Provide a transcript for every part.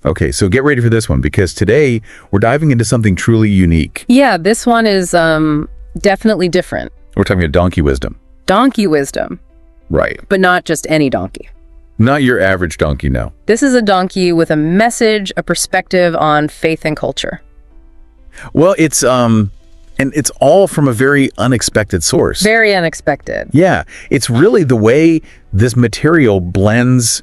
Okay, so get ready for this one, because today we're diving into something truly unique. Yeah, this one is definitely different. We're talking about donkey wisdom. Donkey wisdom. Right. But not just any donkey. Not your average donkey, no. This is a donkey with a message, a perspective on faith and culture. Well, it's and it's all from a very unexpected source. Very unexpected. Yeah, it's really the way this material blends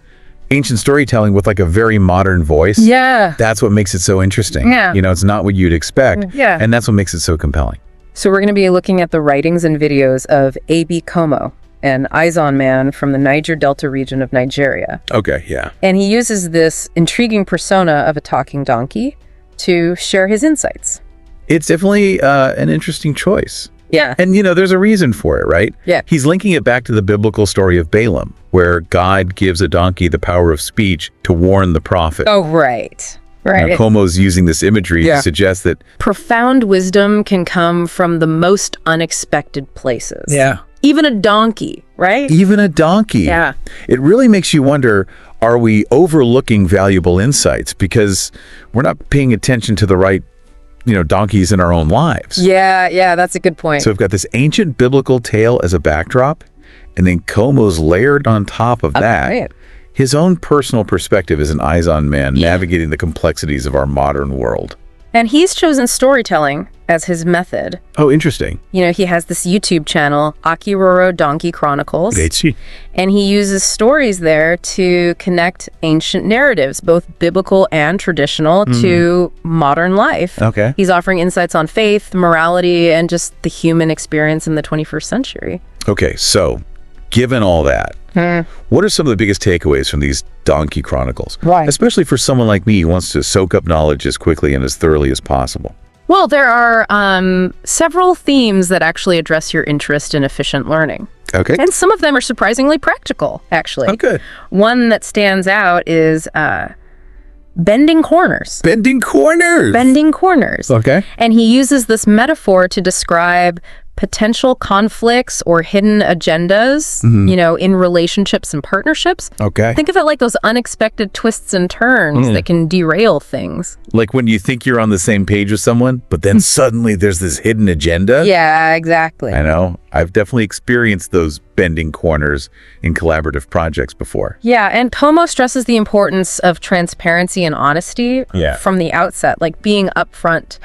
ancient storytelling with like a very modern voice. Yeah. That's what makes it so interesting. Yeah. You know, it's not what you'd expect. Yeah. And that's what makes it so compelling. So we're going to be looking at the writings and videos of Ebi Komo, an Izon man from the Niger Delta region of Nigeria. Okay, yeah. And he uses this intriguing persona of a talking donkey to share his insights. It's definitely an interesting choice. Yeah. And, you know, there's a reason for it, right? Yeah. He's linking it back to the biblical story of Balaam, where God gives a donkey the power of speech to warn the prophet. Oh, right. Right. Now, Komo's using this imagery to suggest that profound wisdom can come from the most unexpected places. Yeah. Even a donkey, right? Even a donkey. Yeah. It really makes you wonder, are we overlooking valuable insights because we're not paying attention to the right, you know, donkeys in our own lives? Yeah, that's a good point. So we've got this ancient biblical tale as a backdrop, and then Komo's layered on top of that Right. his own personal perspective as an Izon man navigating the complexities of our modern world. And he's chosen storytelling as his method. Oh, interesting. You know, he has this YouTube channel, Akiroro Donkey Chronicles, and he uses stories there to connect ancient narratives, both biblical and traditional, to modern life. Okay. He's offering insights on faith, morality, and just the human experience in the 21st century. Okay, so given all that, what are some of the biggest takeaways from these Donkey Chronicles? Right. Especially for someone like me who wants to soak up knowledge as quickly and as thoroughly as possible. Well, there are several themes that actually address your interest in efficient learning. Okay. And some of them are surprisingly practical, actually. Okay. One that stands out is bending corners. Bending corners. Bending corners. Okay. And he uses this metaphor to describe potential conflicts or hidden agendas, you know, in relationships and partnerships. Okay. Think of it like those unexpected twists and turns that can derail things. Like when you think you're on the same page with someone, but then suddenly there's this hidden agenda. Yeah, exactly. I know. I've definitely experienced those bending corners in collaborative projects before. Yeah, and Komo stresses the importance of transparency and honesty from the outset, like being upfront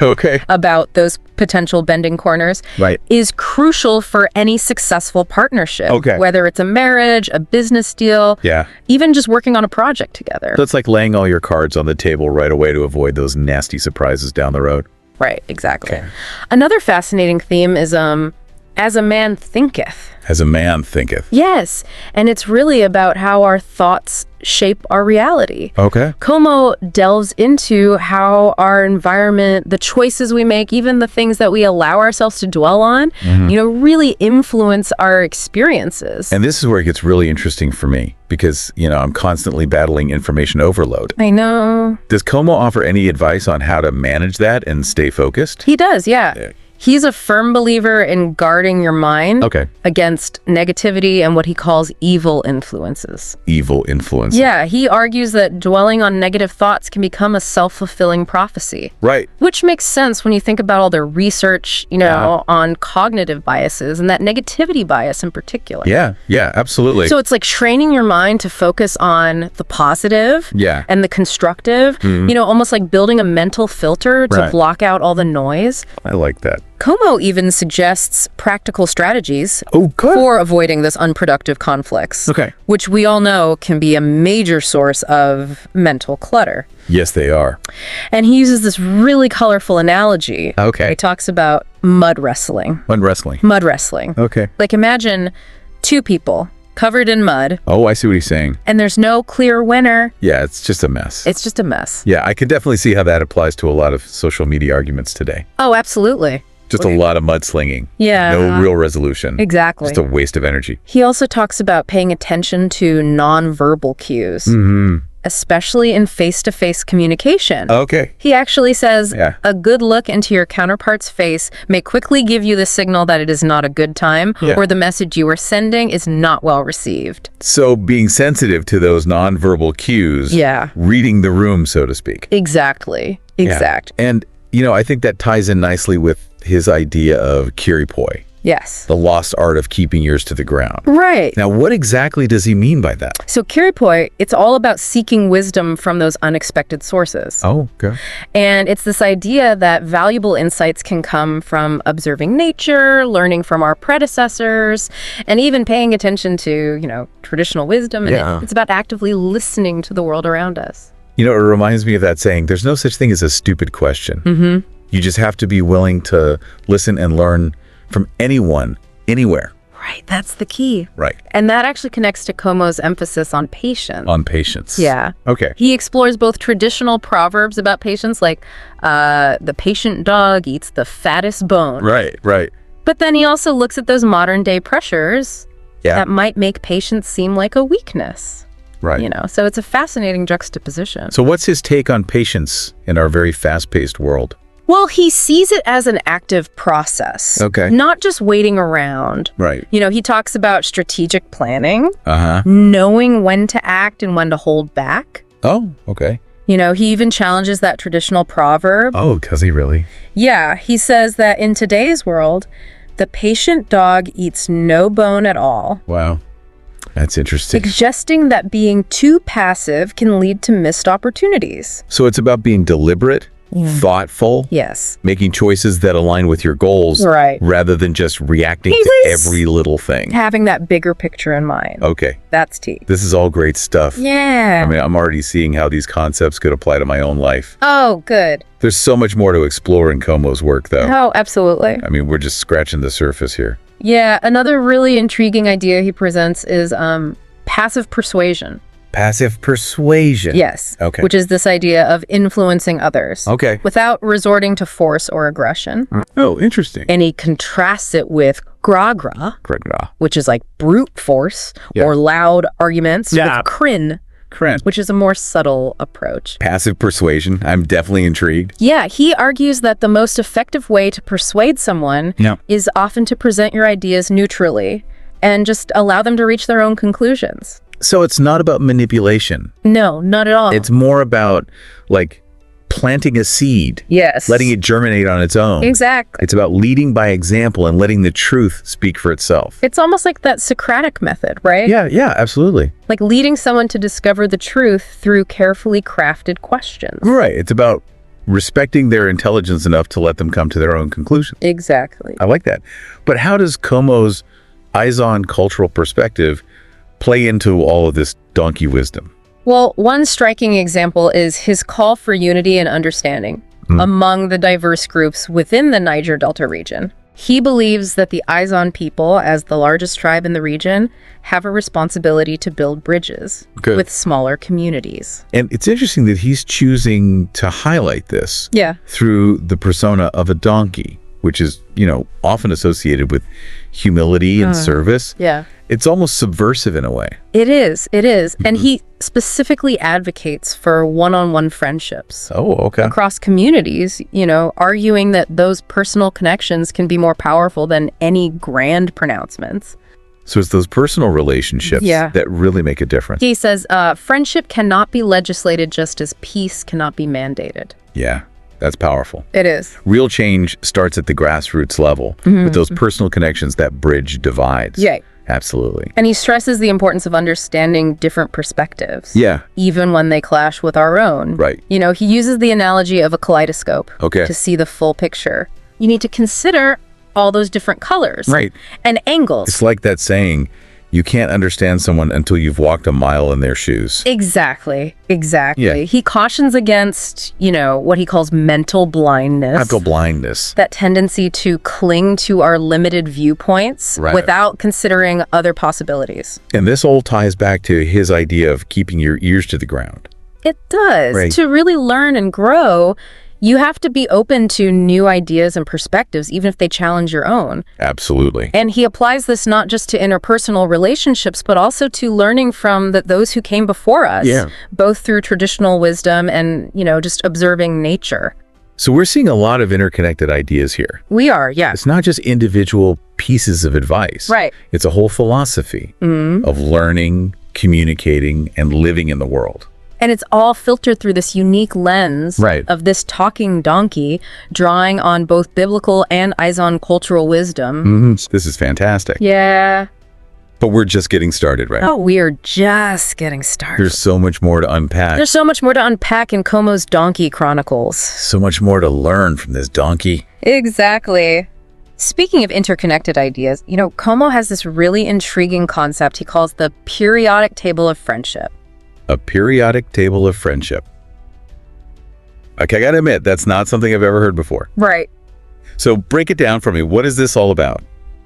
about those potential bending corners is crucial for any successful partnership, whether it's a marriage, a business deal, even just working on a project together. So it's like laying all your cards on the table right away to avoid those nasty surprises down the road. Right, exactly. Another fascinating theme is as a man thinketh. As a man thinketh. Yes, and it's really about how our thoughts shape our reality. Okay. Komo delves into how our environment, the choices we make, even the things that we allow ourselves to dwell on, you know, really influence our experiences. And this is where it gets really interesting for me because, you know, I'm constantly battling information overload. I know. Does Komo offer any advice on how to manage that and stay focused? He does, yeah. He's a firm believer in guarding your mind against negativity and what he calls evil influences. Evil influences. Yeah, he argues that dwelling on negative thoughts can become a self-fulfilling prophecy. Right. Which makes sense when you think about all the research, you know, on cognitive biases and that negativity bias in particular. Yeah, absolutely. So it's like training your mind to focus on the positive and the constructive, you know, almost like building a mental filter to block out all the noise. I like that. Komo even suggests practical strategies good. for avoiding this unproductive conflicts, which we all know can be a major source of mental clutter. Yes, they are. And he uses this really colorful analogy. He talks about mud wrestling. Mud wrestling. Mud wrestling. Like imagine two people covered in mud. Oh, I see what he's saying. And there's no clear winner. Yeah, it's just a mess. It's just a mess. Yeah, I could definitely see how that applies to a lot of social media arguments today. Oh, absolutely. Just a lot of mudslinging. Yeah. No real resolution. Exactly. Just a waste of energy. He also talks about paying attention to nonverbal cues. especially in face-to-face communication. Okay. He actually says, a good look into your counterpart's face may quickly give you the signal that it is not a good time or the message you are sending is not well received. So being sensitive to those nonverbal cues, reading the room, so to speak. Exactly. Exact. Yeah. And, I think that ties in nicely with his idea of kiripoi. Yes. The lost art of keeping ears to the ground. Right. Now, what exactly does he mean by that? So kiripoi, it's all about seeking wisdom from those unexpected sources. Oh, okay. And it's this idea that valuable insights can come from observing nature, learning from our predecessors, and even paying attention to, traditional wisdom. And it's about actively listening to the world around us. It reminds me of that saying, there's no such thing as a stupid question. You just have to be willing to listen and learn from anyone, anywhere. Right, that's the key. Right. And that actually connects to Komo's emphasis on patience. On patience. Yeah. Okay. He explores both traditional proverbs about patience, like the patient dog eats the fattest bone. Right, right. But then he also looks at those modern day pressures that might make patience seem like a weakness. Right. So it's a fascinating juxtaposition. So what's his take on patience in our very fast-paced world? Well, he sees it as an active process. Okay. Not just waiting around. Right. He talks about strategic planning, knowing when to act and when to hold back. Oh, okay. He even challenges that traditional proverb. Oh, does he really? Yeah, he says that in today's world, the patient dog eats no bone at all. Wow. That's interesting. Suggesting that being too passive can lead to missed opportunities. So it's about being deliberate, thoughtful, making choices that align with your goals, rather than just reacting to every little thing. Having that bigger picture in mind. Okay. That's tea. This is all great stuff. Yeah. I mean, I'm already seeing how these concepts could apply to my own life. Oh, good. There's so much more to explore in Komo's work, though. Oh, absolutely. I mean, we're just scratching the surface here. Yeah, another really intriguing idea he presents is passive persuasion. Passive persuasion. Yes. Okay. Which is this idea of influencing others. Okay. Without resorting to force or aggression. Oh, interesting. And he contrasts it with gragra, which is like brute force or loud arguments, with krin, which is a more subtle approach. Passive persuasion. I'm definitely intrigued. Yeah, he argues that the most effective way to persuade someone is often to present your ideas neutrally and just allow them to reach their own conclusions. So it's not about manipulation. No, not at all. It's more about, planting a seed. Yes. Letting it germinate on its own. Exactly. It's about leading by example and letting the truth speak for itself. It's almost like that Socratic method, right? Yeah, absolutely. Like leading someone to discover the truth through carefully crafted questions. Right. It's about respecting their intelligence enough to let them come to their own conclusions. Exactly. I like that. But how does Komo's eyes-on cultural perspective play into all of this donkey wisdom? Well, one striking example is his call for unity and understanding among the diverse groups within the Niger Delta region. He believes that the Izon people, as the largest tribe in the region, have a responsibility to build bridges with smaller communities. And it's interesting that he's choosing to highlight this through the persona of a donkey, which is, often associated with humility and service. Yeah. It's almost subversive in a way. It is. And he specifically advocates for one-on-one friendships. Oh, okay. Across communities, arguing that those personal connections can be more powerful than any grand pronouncements. So it's those personal relationships that really make a difference. He says, friendship cannot be legislated just as peace cannot be mandated. Yeah. That's powerful. It is. Real change starts at the grassroots level with those personal connections that bridge divides. Yeah. Absolutely. And he stresses the importance of understanding different perspectives. Yeah. Even when they clash with our own. Right. He uses the analogy of a kaleidoscope to see the full picture. You need to consider all those different colors. Right. And angles. It's like that saying, you can't understand someone until you've walked a mile in their shoes. Exactly. Yeah. He cautions against, what he calls mental blindness. Mental blindness. That tendency to cling to our limited viewpoints without considering other possibilities. And this all ties back to his idea of keeping your ears to the ground. It does. To really learn and grow, You have to be open to new ideas and perspectives, even if they challenge your own. Absolutely. And he applies this not just to interpersonal relationships, but also to learning from those who came before us, both through traditional wisdom and, just observing nature. So we're seeing a lot of interconnected ideas here. We are, yeah. It's not just individual pieces of advice. Right. It's a whole philosophy of learning, communicating, and living in the world. And it's all filtered through this unique lens of this talking donkey, drawing on both biblical and Izon cultural wisdom. This is fantastic. Yeah. But we're just getting started, right? Oh, we are just getting started. There's so much more to unpack. There's so much more to unpack in Komo's Donkey Chronicles. So much more to learn from this donkey. Exactly. Speaking of interconnected ideas, Komo has this really intriguing concept he calls the periodic table of friendship. A periodic table of friendship. Okay, I gotta admit, that's not something I've ever heard before. Right. So break it down for me. What is this all about?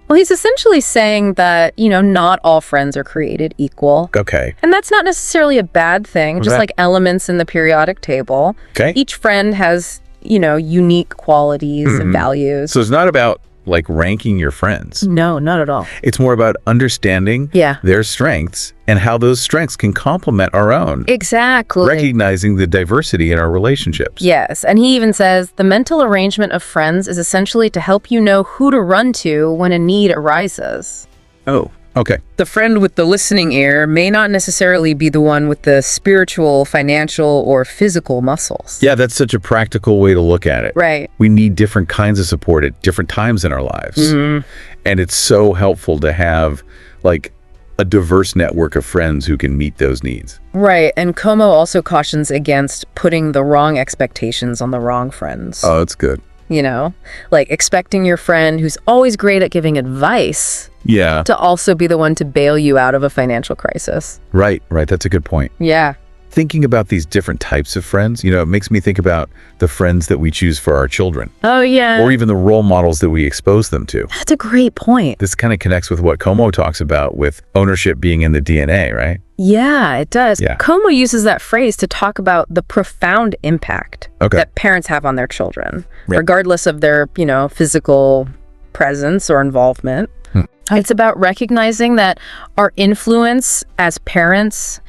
Well, he's essentially saying that, not all friends are created equal. Okay. And that's not necessarily a bad thing, just like elements in the periodic table. Okay. Each friend has, unique qualities and values. So it's not about ranking your friends. No, not at all. It's more about understanding their strengths and how those strengths can complement our own. Exactly. Recognizing the diversity in our relationships. Yes, and he even says the mental arrangement of friends is essentially to help you know who to run to when a need arises. Oh, okay. The friend with the listening ear may not necessarily be the one with the spiritual, financial, or physical muscles. Yeah, that's such a practical way to look at it. Right. We need different kinds of support at different times in our lives. And it's so helpful to have a diverse network of friends who can meet those needs. Right, and Komo also cautions against putting the wrong expectations on the wrong friends. Oh, that's good. Expecting your friend who's always great at giving advice to also be the one to bail you out of a financial crisis. Right. That's a good point. Yeah. Thinking about these different types of friends, it makes me think about the friends that we choose for our children. Oh, yeah. Or even the role models that we expose them to. That's a great point. This kind of connects with what Komo talks about with ownership being in the DNA, right? Yeah, it does. Yeah. Komo uses that phrase to talk about the profound impact that parents have on their children, regardless of their, physical presence or involvement. It's about recognizing that our influence as parents,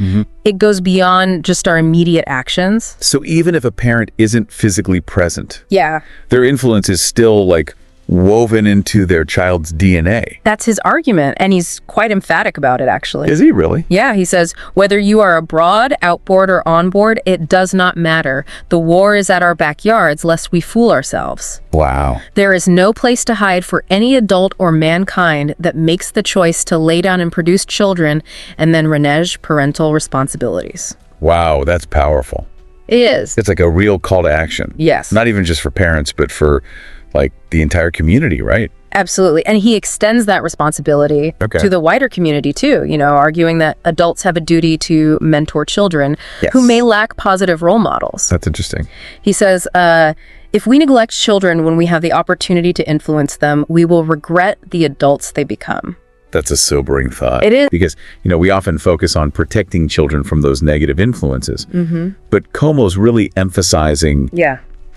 it goes beyond just our immediate actions. So even if a parent isn't physically present, their influence is still woven into their child's DNA. That's his argument, and he's quite emphatic about it, actually. Is he really? Yeah, he says, whether you are abroad, outboard, or onboard, it does not matter. The war is at our backyards, lest we fool ourselves. Wow. There is no place to hide for any adult or mankind that makes the choice to lay down and produce children and then renege parental responsibilities. Wow, that's powerful. It is. It's a real call to action. Yes. Not even just for parents, but for the entire community, right? Absolutely. And he extends that responsibility to the wider community too, arguing that adults have a duty to mentor children who may lack positive role models. That's interesting. He says, if we neglect children when we have the opportunity to influence them, we will regret the adults they become. That's a sobering thought. It is. Because, we often focus on protecting children from those negative influences. But Komo's really emphasizing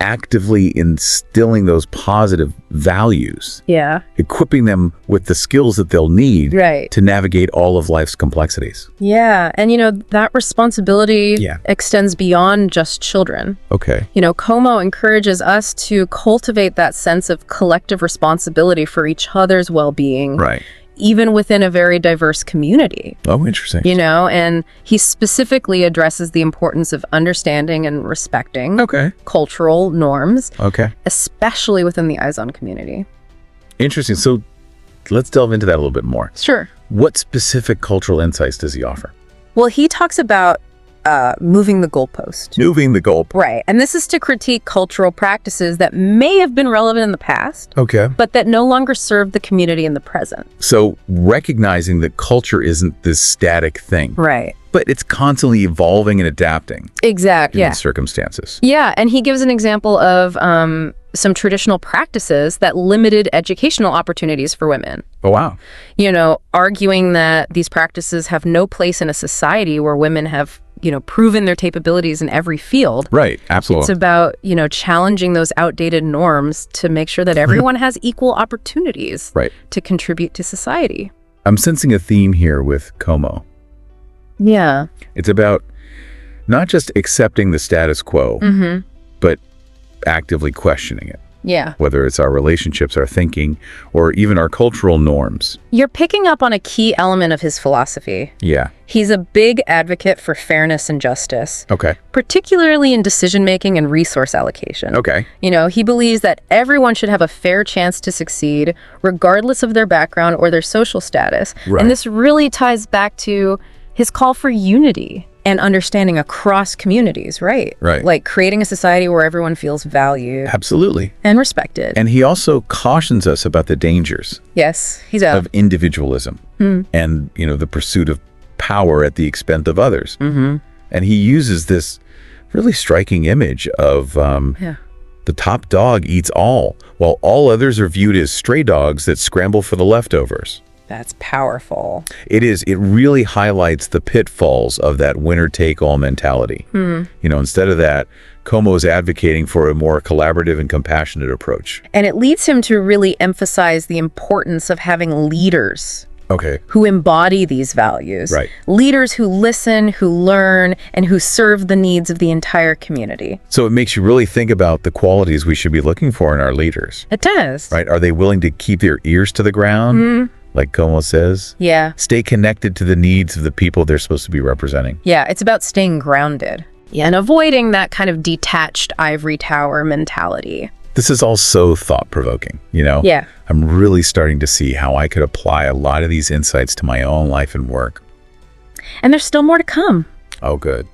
actively instilling those positive values. Equipping them with the skills that they'll need to navigate all of life's complexities. Yeah. And, that responsibility extends beyond just children. Okay. Komo encourages us to cultivate that sense of collective responsibility for each other's well-being. Right. Even within a very diverse community. Oh, interesting. And he specifically addresses the importance of understanding and respecting cultural norms, especially within the Izon community. Interesting. So let's delve into that a little bit more. Sure. What specific cultural insights does he offer? Well, he talks about moving the goalpost. Moving the goalpost. Right. And this is to critique cultural practices that may have been relevant in the past, but that no longer serve the community in the present. So recognizing that culture isn't this static thing. Right. But it's constantly evolving and adapting. Exactly. In circumstances. Yeah. And he gives an example of some traditional practices that limited educational opportunities for women. Oh, wow. Arguing that these practices have no place in a society where women have, proven their capabilities in every field. Right, absolutely. It's about, challenging those outdated norms to make sure that everyone has equal opportunities to contribute to society. I'm sensing a theme here with Komo. Yeah. It's about not just accepting the status quo, but actively questioning it. Yeah. Whether it's our relationships, our thinking, or even our cultural norms. You're picking up on a key element of his philosophy. Yeah. He's a big advocate for fairness and justice. Okay. Particularly in decision-making and resource allocation. Okay. He believes that everyone should have a fair chance to succeed, regardless of their background or their social status. Right. And this really ties back to his call for unity and understanding across communities, right? Right. Like creating a society where everyone feels valued. Absolutely. And respected. And he also cautions us about the dangers. Yes, of individualism and, the pursuit of power at the expense of others. And he uses this really striking image of the top dog eats all, while all others are viewed as stray dogs that scramble for the leftovers. That's powerful. It is. It really highlights the pitfalls of that winner-take-all mentality. Instead of that, Komo is advocating for a more collaborative and compassionate approach. And it leads him to really emphasize the importance of having leaders who embody these values. Right. Leaders who listen, who learn, and who serve the needs of the entire community. So it makes you really think about the qualities we should be looking for in our leaders. It does. Right? Are they willing to keep their ears to the ground? Like Komo says? Yeah. Stay connected to the needs of the people they're supposed to be representing. Yeah, it's about staying grounded. Yeah, and avoiding that kind of detached ivory tower mentality. This is all so thought-provoking, Yeah. I'm really starting to see how I could apply a lot of these insights to my own life and work. And there's still more to come. Oh, good.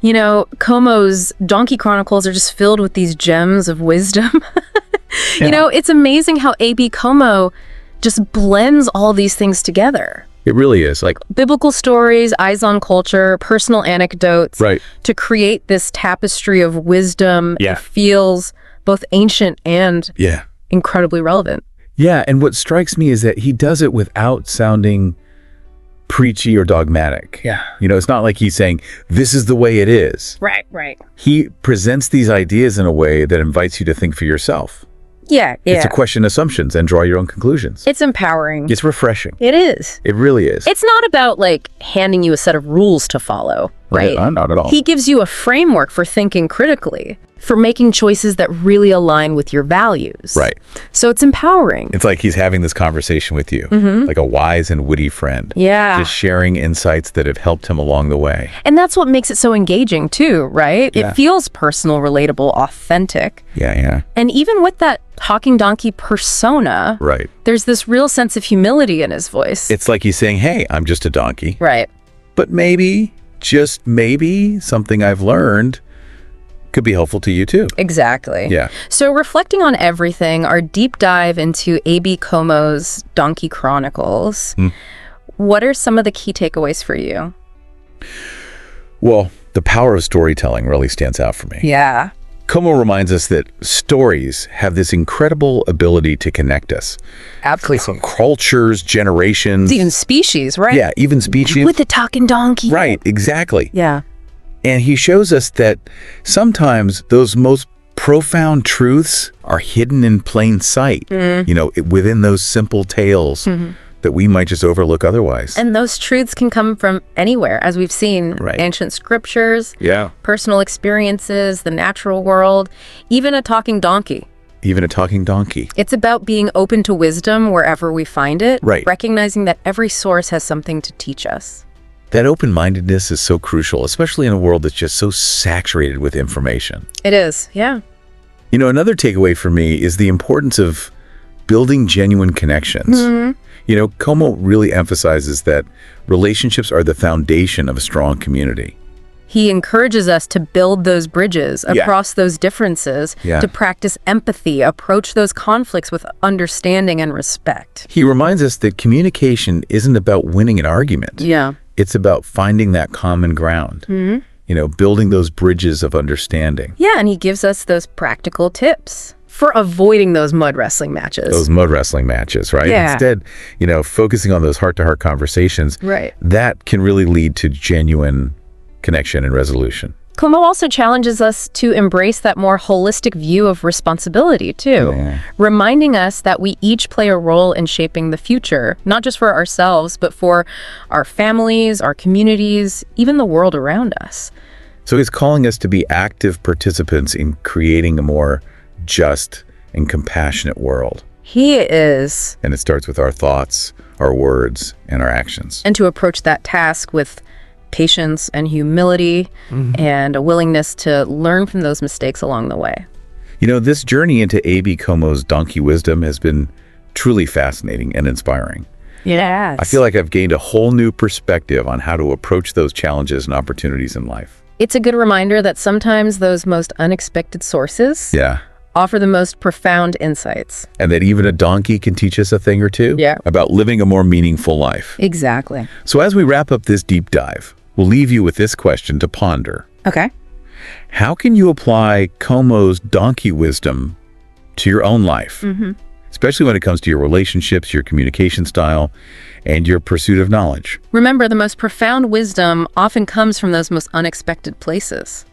Komo's Donkey Chronicles are just filled with these gems of wisdom. It's amazing how Ebi Komo just blends all these things together. It really is. Like biblical stories, eyes on culture, personal anecdotes, to create this tapestry of wisdom that feels both ancient and incredibly relevant. Yeah, and what strikes me is that he does it without sounding preachy or dogmatic. Yeah. It's not like he's saying, this is the way it is. Right. He presents these ideas in a way that invites you to think for yourself. Yeah. It's to question assumptions and draw your own conclusions. It's empowering. It's refreshing. It is. It really is. It's not about handing you a set of rules to follow, right? Not at all. He gives you a framework for thinking critically, for making choices that really align with your values. Right. So it's empowering. It's like he's having this conversation with you, like a wise and witty friend. Yeah. Just sharing insights that have helped him along the way. And that's what makes it so engaging too, right? Yeah. It feels personal, relatable, authentic. Yeah. And even with that talking donkey persona, there's this real sense of humility in his voice. It's like he's saying, hey, I'm just a donkey. Right. But maybe, just maybe, something I've learned could be helpful to you too. Exactly. Yeah. So reflecting on everything, our deep dive into Ebi Komo's Donkey Chronicles, what are some of the key takeaways for you? Well, the power of storytelling really stands out for me. Yeah. Komo reminds us that stories have this incredible ability to connect us. Absolutely. Cultures, generations. Even species, right? Yeah, even species. With the talking donkey. Right, exactly. Yeah. And he shows us that sometimes those most profound truths are hidden in plain sight, within those simple tales that we might just overlook otherwise. And those truths can come from anywhere, as we've seen, ancient scriptures, personal experiences, the natural world, even a talking donkey. Even a talking donkey. It's about being open to wisdom wherever we find it, recognizing that every source has something to teach us. That open-mindedness is so crucial, especially in a world that's just so saturated with information. It is, yeah. Another takeaway for me is the importance of building genuine connections. Komo really emphasizes that relationships are the foundation of a strong community. He encourages us to build those bridges across those differences, to practice empathy, approach those conflicts with understanding and respect. He reminds us that communication isn't about winning an argument. Yeah. It's about finding that common ground, building those bridges of understanding. Yeah, and he gives us those practical tips. for avoiding those mud wrestling matches. Those mud wrestling matches, right? Yeah. Instead, focusing on those heart-to-heart conversations, right, that can really lead to genuine connection and resolution. Komo also challenges us to embrace that more holistic view of responsibility, too, reminding us that we each play a role in shaping the future, not just for ourselves, but for our families, our communities, even the world around us. So he's calling us to be active participants in creating a more just and compassionate world. He is. And it starts with our thoughts, our words, and our actions. And to approach that task with patience and humility and a willingness to learn from those mistakes along the way. This journey into Ebi Komo's donkey wisdom has been truly fascinating and inspiring. Yes. I feel like I've gained a whole new perspective on how to approach those challenges and opportunities in life. It's a good reminder that sometimes those most unexpected sources offer the most profound insights. And that even a donkey can teach us a thing or two about living a more meaningful life. Exactly. So as we wrap up this deep dive, we'll leave you with this question to ponder. Okay. How can you apply Komo's donkey wisdom to your own life? Especially when it comes to your relationships, your communication style, and your pursuit of knowledge. Remember, the most profound wisdom often comes from those most unexpected places.